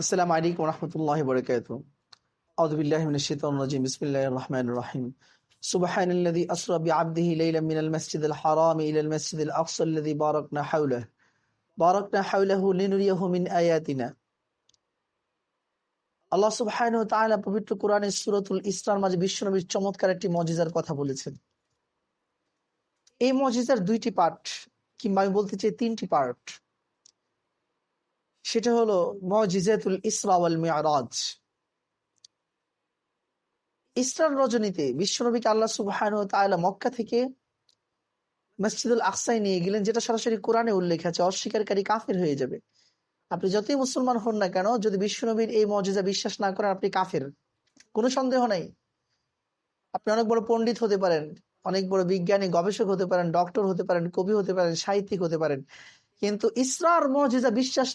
আসসালামু আলাইকুম রহমতুল্লাহ বরকাত। আউযু বিল্লাহি মিনাশ শাইতানির রাজিম। বিসমিল্লাহির রহমানির রহিম। সুবহানাল্লাযী আসরা বিআবদিহি লাইলাম মিনাল মাসজিদিল হারাম ইলাল মাসজিদিল আকসা আল্লাযী বারাকনা হাওলাহু লিনুরিয়াহু মিন আয়াতিনা। আল্লাহ সুবহানাহু ওয়া তাআলা পবিত্র কোরআনের সূরাতুল ইসরার মাঝে বিশ্বনবীর চমৎকার একটি মুজিজার কথা বলেছেন। এই মুজিজার দুইটি পার্ট, কিংবা আমি বলতে চাই তিনটি পার্ট। সেটা হলো মুজিজাতুল ইসরা ওয়াল মিরাজ। ইসরার রজনীতে বিশ্বনবীকে আল্লাহ সুবহানাহু ওয়া তাআলা মক্কা থেকে মসজিদুল আকসায় নিয়ে গেলেন, যেটা সরাসরি কোরআনে উল্লেখ আছে। অস্বীকারী কাফের হয়ে যাবে। আপনি যতই মুসলমান হন না কেন, যদি বিশ্বনবীর এই মুজিজা বিশ্বাস না করেন, আপনি কাফের, কোনো সন্দেহ নাই। আপনি অনেক বড় পণ্ডিত হতে পারেন, অনেক বড় বিজ্ঞানী গবেষক হতে পারেন, ডক্টর হতে পারেন, কবি হতে পারেন, সাহিত্যিক হতে পারেন, কিন্তু ইসরার মুজিজা বিশ্বাস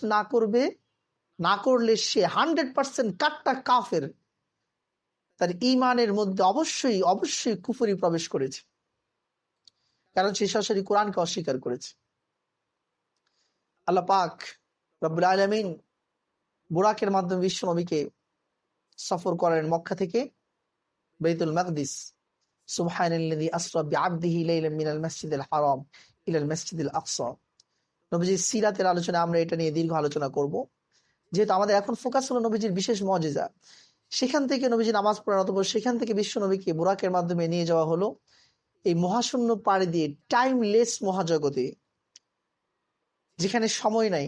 না করলে সে 100% কাট্টা কাফের। তার ঈমানের মধ্যে অবশ্যই অবশ্যই কুফরি প্রবেশ করেছে, কারণ সে সরাসরি কোরআনকে অস্বীকার করেছে। আল্লাহ পাক রব্বুল আলামিন বুরাকের মাধ্যমে বিশ্ব নবীকে সফর করেন মক্কা থেকে বাইতুল মাকদিস। সুবহানাল্লাযী আসরা বিআবদিহি লাইলাম মিনাল মাসজিদিল হারাম ইলাল মাসজিদিল আকসা। নবীজির সিরাতের আলোচনা আমরা এটা নিয়ে দীর্ঘ আলোচনা করব, যেহেতু আমাদের এখন ফোকাস হলো নবীজির বিশেষ মুজিজা। সেখান থেকে নবীজি নামাজ পড়ার, অতঃপর সেখান থেকে বিশ্ব নবীকে বুরাকের মাধ্যমে নিয়ে যাওয়া হলো এই মহাশূন্য পাড়ি দিয়ে টাইমলেস মহাজগতে, যেখানে সময় নাই,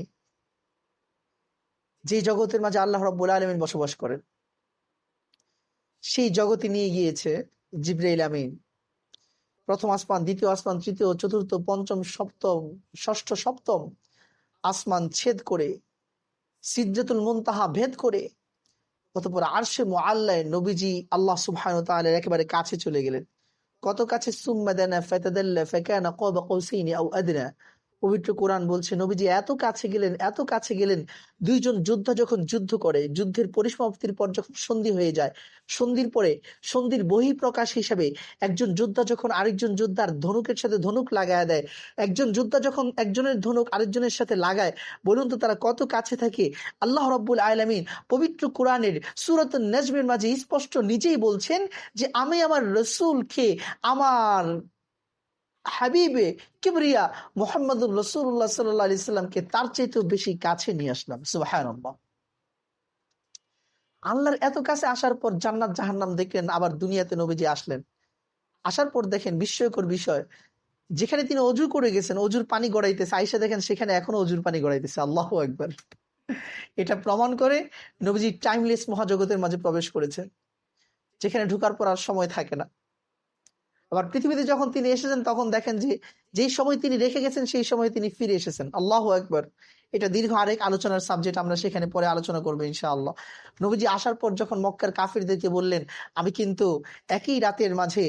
যে জগতের মাঝে আল্লাহ রাব্বুল আলামিন বসবাস করেন। সেই জগতে নিয়ে গিয়েছে জিবরাইল আমিন। প্রথম আসমান, দ্বিতীয় আসমান, তৃতীয়, চতুর্থ, পঞ্চম, সপ্তম, ষষ্ঠ, সপ্তম আসমান ছেদ করে, সিদরাতুল মুনতাহা ভেদ করে, অতঃপর আরশে মুআল্লায় নবীজি আল্লাহ সুবহানাহু ওয়া তাআলার একেবারে কাছে চলে গেলেন। কত কাছে? সুম্মা দানা ফাতাদাল্লা ফাকানা কাবা কাউসাইনি আও আদনা। পবিত্র কোরআন বলছে নবীজি এত কাছে গেলেন, এত কাছে গেলেন। দুইজন যোদ্ধা যখন যুদ্ধ করে, যুদ্ধের পরিসমাপ্তির পর যখন সন্ধি হয়ে যায়, সন্ধির পরে সন্ধির বহিঃপ্রকাশ হিসাবে একজন যোদ্ধা যখন আরেকজন যোদ্ধার ধনুকের সাথে ধনুক লাগায় দেয়, একজন যোদ্ধা যখন একজনের ধনুক আরেকজনের সাথে লাগায়, বলুন তো তারা কত কাছে থাকে? আল্লাহ রাব্বুল আলামিন পবিত্র কোরআনের সূরাতুন নাজমের মাঝে স্পষ্ট নিজেই বলছেন যে আমি আমার রাসূলকে, আমার হাবিবে কিবরিয়া মুহাম্মদুর রাসূলুল্লাহ সাল্লাল্লাহু আলাইহি সাল্লামকে তার চাইতেও বেশি কাছে নিয়ে আসলাম। সুবহানাল্লাহ। আল্লাহর এত কাছে আসার পর জান্নাত জাহান্নাম দেখলেন, আবার দুনিয়াতে নবীজি আসলেন। আসার পর দেখেন বিস্ময়কর বিষয়, যেখানে তিনি অজু করে গেছেন, অজুর পানি গড়াইতেছে, আয়েশা দেখেন সেখানে এখনো অজুর পানি গড়াইতেছে। আল্লাহু আকবার। এটা প্রমাণ করে নবীজি টাইমলেস মহাজগতের মাঝে প্রবেশ করেছেন, যেখানে ঢুকার পর আর সময় থাকে না। আবার পৃথিবীতে যখন তিনি এসেছেন, তখন দেখেন যে যেই সময় তিনি রেখে গেছেন সেই সময় তিনি ফিরে এসেছেন। আল্লাহু আকবার। এটা দীর্ঘ আরেক আলোচনার সাবজেক্ট, আমরা সেখানে পরে আলোচনা করবো ইনশাআল্লাহ। নবীজি আসার পর যখন মক্কার কাফিরদেরকে বললেন, আমি কিন্তু একই রাতের মাঝে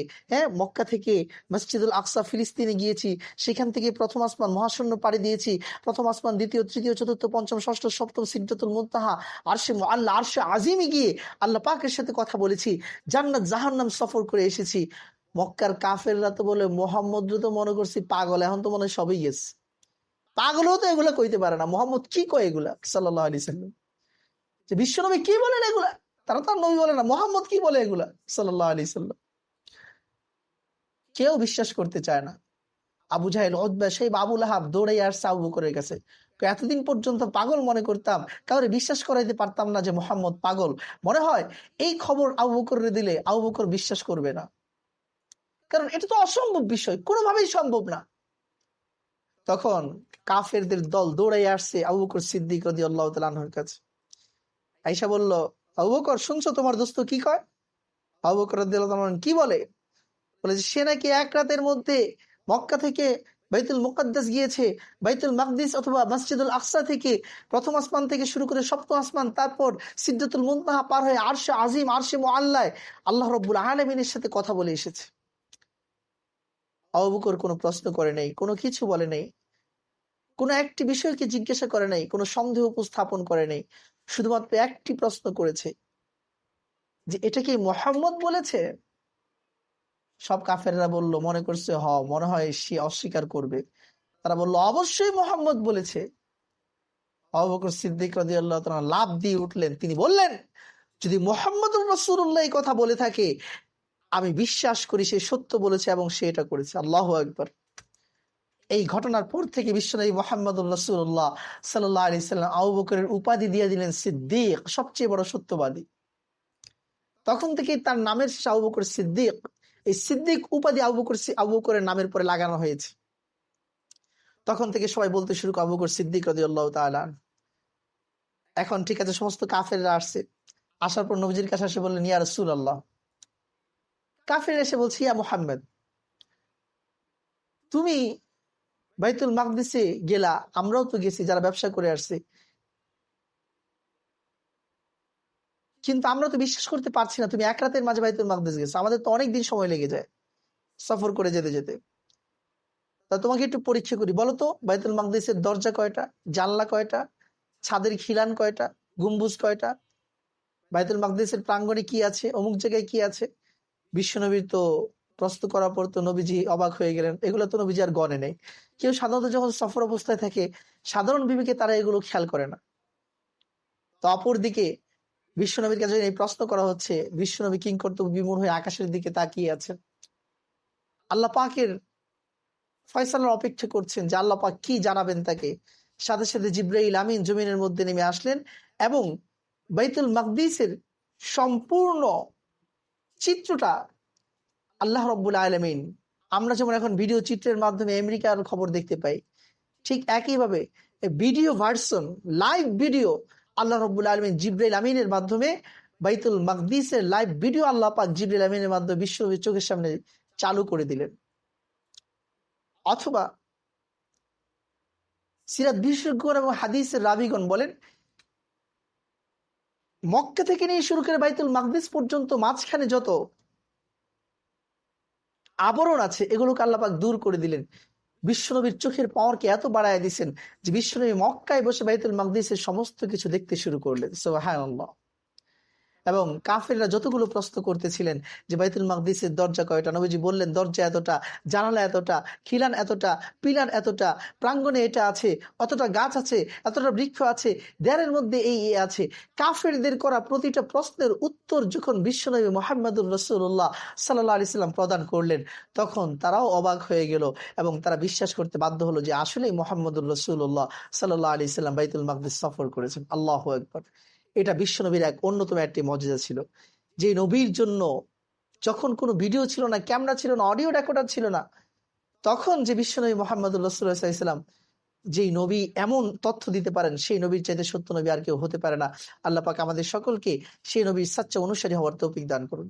মক্কা থেকে মসজিদুল আকসা ফিলিস্তিনে গিয়েছি, সেখান থেকে প্রথম আসমান মহাশূন্য পাড়ি দিয়েছি, প্রথম আসমান, দ্বিতীয়, তৃতীয়, চতুর্থ, পঞ্চম, ষষ্ঠ, সপ্তম, সিদরাতুল মুনতাহা, আরশে মুআল্লা, আরশে আজিমে গিয়ে আল্লাহ পাকের সাথে কথা বলেছি, জান্নাত জাহান্নাম সফর করে এসেছি। মক্কার কাফেররা তো বলে, মোহাম্মদ তো মনে করছি পাগল, এখন তো মনে হয় সবই গেছে। পাগলও তো এগুলা কইতে পারে না। মোহাম্মদ কি কয় এগুলা? সাল্লাল্লাহু আলাইহি সাল্লাম। যে বিশ্বনবী কি বলেন এগুলা? তারা তো নবী বলে না, মোহাম্মদ কি বলে এগুলা? সাল্লাল্লাহু আলাইহি সাল্লাম। কেউ বিশ্বাস করতে চায় না। আবু জাহেল, উতবা, সেই আবু লাহাব দৌড়ে আসছে আবু বকরের কাছে। এতদিন পর্যন্ত পাগল মনে করতাম, কাউরে বিশ্বাস করাইতে পারতাম না যে মোহাম্মদ পাগল। মনে হয় এই খবর আবু বকরে দিলে আবু বকর বিশ্বাস করবে না, কারণ এটা তো অসম্ভব বিষয়, কোনোভাবেই সম্ভব না। তখন কাফেরদের দল দৌড়াই আসছে আবু বকর সিদ্দিক রাদিয়াল্লাহু তাআলা আনহুর কাছে। আয়েশা বলল, আবু বকর শুনছো তোমার দোস্ত কি কয়? আবু বকর রাদিয়াল্লাহু তাআলা কি বলে? বলে যে সে নাকি এক রাতের মধ্যে মক্কা থেকে বাইতুল মুকাদ্দাস গিয়েছে, বাইতুল মাকদিস অথবা মসজিদুল আকসা থেকে প্রথম আসমান থেকে শুরু করে সপ্তম আসমান, তারপর সিদরাতুল মুনতাহা পার হয়ে আরশে আজিম, আরশে মুআল্লায় আল্লাহ রাব্বুল আলামিনের সাথে কথা বলে এসেছে। আবু বকর কোনো প্রশ্ন করে নাই, কোনো কিছু বলে নাই, কোনো একটি বিষয়কে জিজ্ঞাসা করে নাই, কোনো সন্দেহ উপস্থাপন করে নাই। শুধুমাত্র একটি প্রশ্ন করেছে যে এটা কি মুহাম্মদ বলেছে? সব কাফেররা বলল, মনে করছে মনে হয় সে অস্বীকার করবে। তারা বলল অবশ্যই মুহাম্মদ বলেছে। আবু বকর সিদ্দিক রাদিয়াল্লাহু তাআলা লাফ দিয়ে উঠলেন, তিনি বললেন, যদি মুহাম্মদুর রাসূলুল্লাহ এই কথা বলে থাকে আমি বিশ্বাস করি সে সত্য বলেছে এবং সে এটা করেছে। আল্লাহু আকবার। এই ঘটনার পর থেকে বিশ্বনবী মুহাম্মদুর রাসূলুল্লাহ সাল্লাল্লাহু আলাইহি সাল্লাম আবু বকরের উপাধি দিয়ে দিলেন সিদ্দিক, সবচেয়ে বড় সত্যবাদী। তখন থেকে তার নামের শেষে আবু বকর সিদ্দিক, এই সিদ্দিক উপাধি আবু বকরের নামের পরে লাগানো হয়েছে। তখন থেকে সবাই বলতে শুরু করে আবু বকর সিদ্দিক রাদিয়াল্লাহু তাআলা। এখন ঠিক আছে, সমস্ত কাফেররা আসছে, আসার পর নবীজির কাছে এসে বললেন, ইয়া রাসূলুল্লাহ। কাফের এসে বলছে, ইয়া মুহাম্মদ, তুমি বাইতুল মাকদিসে গেলা, আমরাও তো গেছি যারা ব্যবসা করে আসছি, কিন্তু আমরা তো বিশ্বাস করতে পারছি না তুমি এক রাতের মাঝে বাইতুল মাকদিস গেছো, আমাদের তো অনেক দিন সময় লেগে যায় সফর করে যেতে যেতে। তা তোমাকে একটু পরীক্ষা করি, বলো তো বাইতুল মাকদিসের দরজা কয়টা, জানলা কয়টা, ছাদের খিলান কয়টা, গম্বুজ কয়টা, বাইতুল মাকদিসের প্রাঙ্গণে কি আছে, অমুক জায়গায় কি আছে। বিশ্বনবীর তো প্রশ্ন করার পর তো নবীজি অবাক হয়ে গেলেন, এগুলো তো নবীজি আর গণে নেই। কেউ সাধারণত যখন সফর অবস্থায় থাকে সাধারণ বিবেকে তারা এগুলো খেয়াল করে না। তো অপর দিকে বিশ্বনবীর কাছে এই প্রশ্ন করা হচ্ছে, বিশ্বনবী কিংকর্তব্য বিমূঢ় হয়ে আকাশের দিকে তাকিয়ে আছেন, আল্লাহ পাকের ফয়সালার অপেক্ষা করছেন যে আল্লাহ পাক কি জানাবেন তাকে। সাথে সাথে জিবরাইল আমিন জমিনের মধ্যে নেমে আসলেন এবং বাইতুল মাকদিসের সম্পূর্ণ চিত্রটা আল্লাহ রব্বুল আলামিন, আমরা যেমন এখন ভিডিও চিত্রের মাধ্যমে আমেরিকার খবর দেখতে পাই, ঠিক একইভাবে ভিডিও ভার্সন, লাইভ ভিডিও আল্লাহ রব্বুল আলামিন জিবরাইল আমিনের মাধ্যমে বাইতুল মাকদিসের লাইভ ভিডিও আল্লাহ পাক জিবরাইল আমিনের মাধ্যমে বিশ্বনবীর চোখের সামনে চালু করে দিলেন। অথবা সিরাত বিশেষজ্ঞগণ এবং হাদিসের রাবীগণ বলেন, মক্কা থেকে নিয়ে শুরু করে বাইতুল মাকদিস পর্যন্ত মাঝখানে যত আবরণ আছে এগুলোকে আল্লাহ পাক দূর করে দিলেন। বিশ্বনবীর চোখের পাওয়ারকে এত বাড়ায় দিয়েছেন যে বিশ্বনবী মক্কায় বসে বাইতুল মাকদিসের সমস্ত কিছু দেখতে শুরু করলেন। সুবহানাল্লাহ। এবং কাফেররা যতগুলো প্রশ্ন করতেছিলেন যে বাইতুল মাকদিসের দরজা কয়টা, নবীজি বললেন দরজা এতটা, জানালা এতটা, খিলান এতটা, পিলার এতটা, প্রাঙ্গণে এটা আছে, অতটা গাছ আছে, এতটা বৃক্ষ আছে, দেয়ালের মধ্যে এই আছে। কাফেরদের করা প্রতিটা প্রশ্নের উত্তর যখন বিশ্বনবী মুহাম্মদুর রাসূলুল্লাহ সাল্লাল্লাহু আলাইহি সাল্লাম প্রদান করলেন তখন তারাও অবাক হয়ে গেল এবং তারা বিশ্বাস করতে বাধ্য হলো যে আসলেই মুহাম্মদুর রাসূলুল্লাহ সাল্লাল্লাহু আলাইহি সাল্লাম বাইতুল মাকদিস সফর করেছেন। আল্লাহু আকবার। এটা বিশ্বনবীর এক অন্যতম একটি মজেজা ছিল, যে নবীর জন্য যখন কোনো ভিডিও ছিল না, ক্যামেরা ছিল না, অডিও রেকর্ডার ছিল না, তখন যে বিশ্বনবী মুহাম্মদুর রাসূলুল্লাহ সাল্লাল্লাহু আলাইহি ওয়াসাল্লাম, যেই নবী এমন তথ্য দিতে পারেন সেই নবীর চাইতে সত্য নবী আর কেউ হতে পারে না। আল্লাহ পাক আমাদের সকলকে সেই নবীর সাচ্চা অনুসারী হওয়ার তৌফিক দান করুন।